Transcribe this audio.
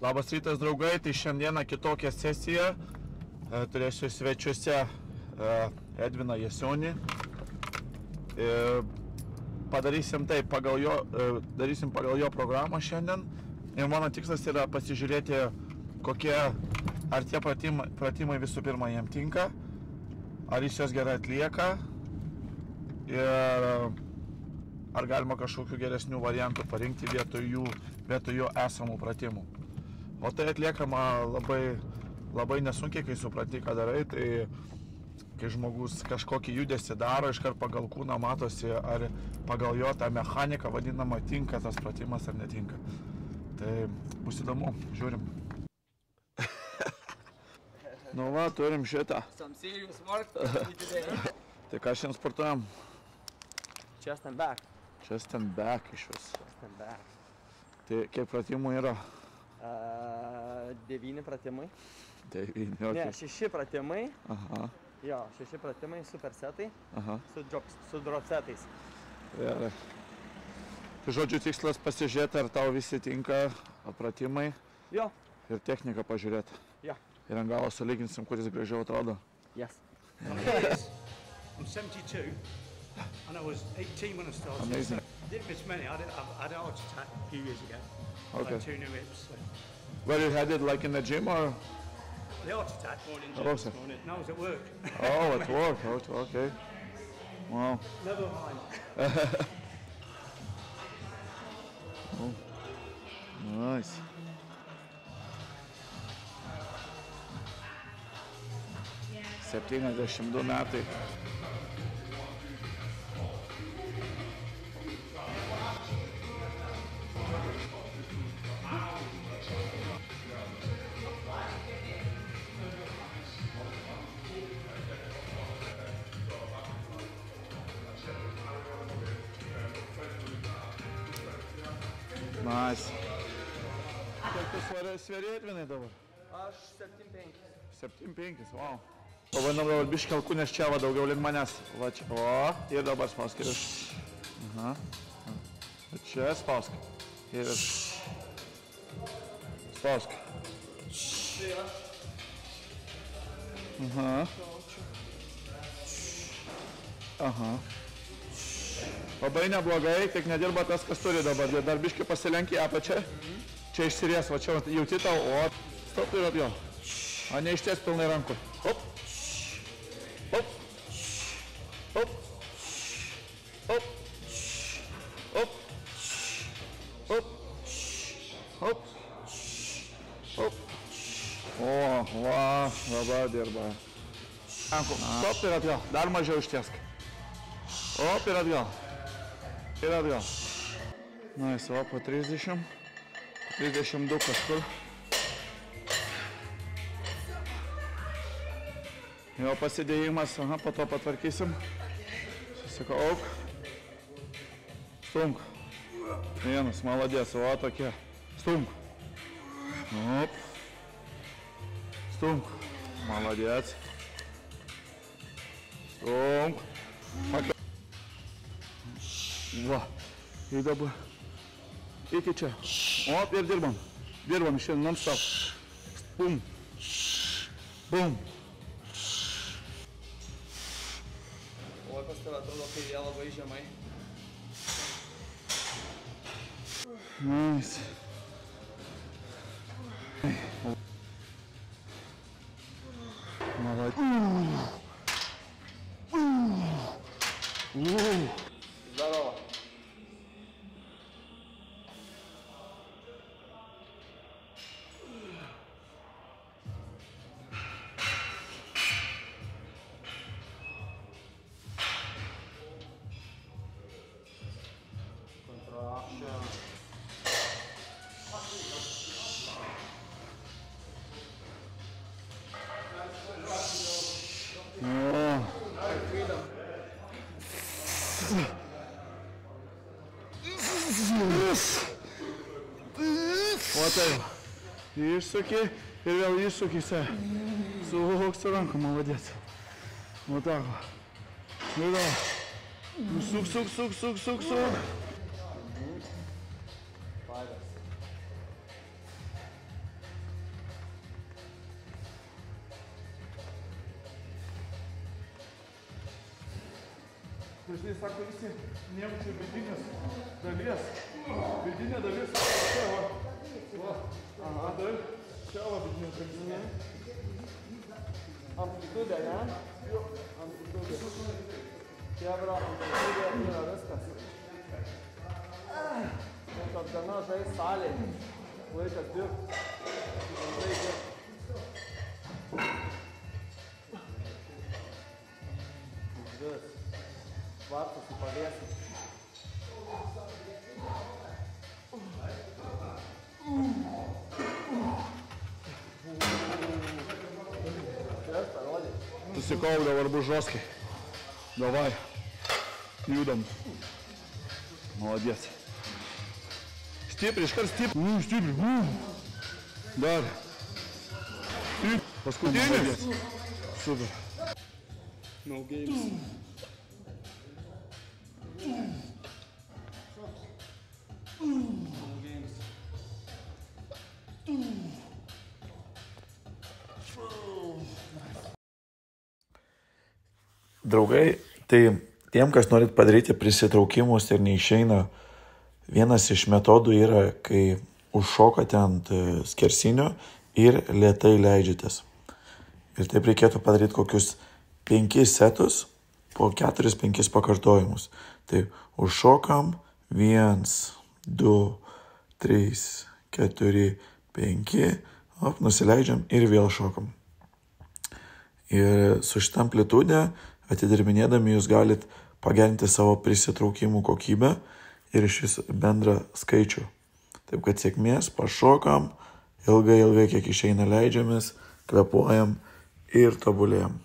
Labas rytas, draugai, tai šiandieną kitokią sesiją. Turėsiu svečiuose Edviną Jasionį. Padarysim taip, darysim pagal jo programą šiandien. Ir mano tikslas yra pasižiūrėti, ar tie pratimai visų pirma jam tinka, ar jis juos gerai atlieka ir ar galima kažkokių geresnių variantų parinkti vietoj jo esamų pratimų. O tai atliekama labai nesunkiai, kai supranti, ką darai, tai kai žmogus kažkokį judesį daro, iškart pagal kūną matosi, ar pagal jo tą mechaniką vadinamą tinka tas pratimas ar netinka. Tai bus įdomu, žiūrim. Nu va, turim šitą. Some serious work today. Tai ką šiandien sportuojam? Chest and back. Chest and back iš vis. Chest and back. Tai kiek pratimų yra? 9 pratimai. 9, Ne, okay. 6 pratimai. Aha. Jo, 6 pratimai, supersetai. Aha. Su dropsetais. Gerai. Tai žodžiu tikslas pasižiūrėti, ar tau visi tinka pratimai. Jo. Ir techniką pažiūrėti. Jo. Ir ant galo sulyginsim, kuris gražiau atrodo. Yes. I'm 72 and I was 18 when I started. Amazing. I didn't miss many. I had a heart attack a few years ago. Okay. I had 2 new hips. So. Where you had it, like in the gym or? The heart attack morning gym Also. this morning. No, I was at work. Oh, at work. Oh, okay. Wow. Never mind. Oh. Nice. Yeah. 72 metai. Nice. Kiek tu sveri Edvinai dabar? Aš 7,5. 7,5, wow. Pabandom dabar biškį alkūnės čia va daugiau link manęs. Va čia, o, ir dabar spausk. Aha. Čia spausk. Ir spausk. Aha. Aha. Labai neblogai, tik nedirba tas, kas turi dabar. Dar biškį pasilenki apačią. Čia išsiries, va čia jauti tau, o stop ir atgal. O neišties pilnai rankų. Hop. Hop. Hop. Hop. Hop. Hop. Hop. Hop. O, va, dabar dirba. Rankų. Stop ir atgal. Dar mažiau ištiesk. Hop ir atgal. Ir atgal. Nice, o po 30. 32 kažkur. Jo pasidėjimas, aha, po to patvarkysim. Susikauk. Stumk. Vienas, maladės, o tokie. Stumk. Op. Stumk. Maladės. Stumk. Pakėl. Va. Ir dabar. Iki čia. Op, ir dirbam. Dirbam šiandien non-stop. Bum. Bum. Oi, pas tave atrodo kairė labai žemai. Nice. Молодец. Здорово. O taip. Išsuki ir vėl išsuki se. Suvok su rankom, молодец. Вот так вот. Ну да. Сук, сук, сук, сук, сук, сук. Dažnai sako visi nejaučia vidinės dalies. Vidinė dalis čia va. Aha, taip. Čia va vidinė dalis. Amplitudė, ne? Jo. Amplitudė. Kebra, amplitudė yra viskas. Kad gana žais salėje. Laikas dirbti. Rimtai dirbti. Vis. Vartus į pavėsį. Susikauk, dabar bus žoskai. Davai. Judam. Молодец. Stipriai, iškart stipriai. Stipriai. Dar. Paskutinis. Super. No games. Draugai, tai tiem, kas norit padaryti prisitraukimus ir neišeina, vienas iš metodų yra, kai užšokate ant skersinio ir lėtai leidžiatės. Ir taip reikėtų padaryti kokius 5 setus po 4-5 pakartojimus. Tai užšokam 1, 2, 3, 4, 5, nusileidžiam ir vėl šokam. Ir su šitą amplitudę atidirbinėdami jūs galit pagerinti savo prisitraukimų kokybę ir iš vis bendrą skaičių. Taip kad sėkmės, pašokam, ilgai, kiek išeina leidžiamės, kvėpuojam ir tobulėjam.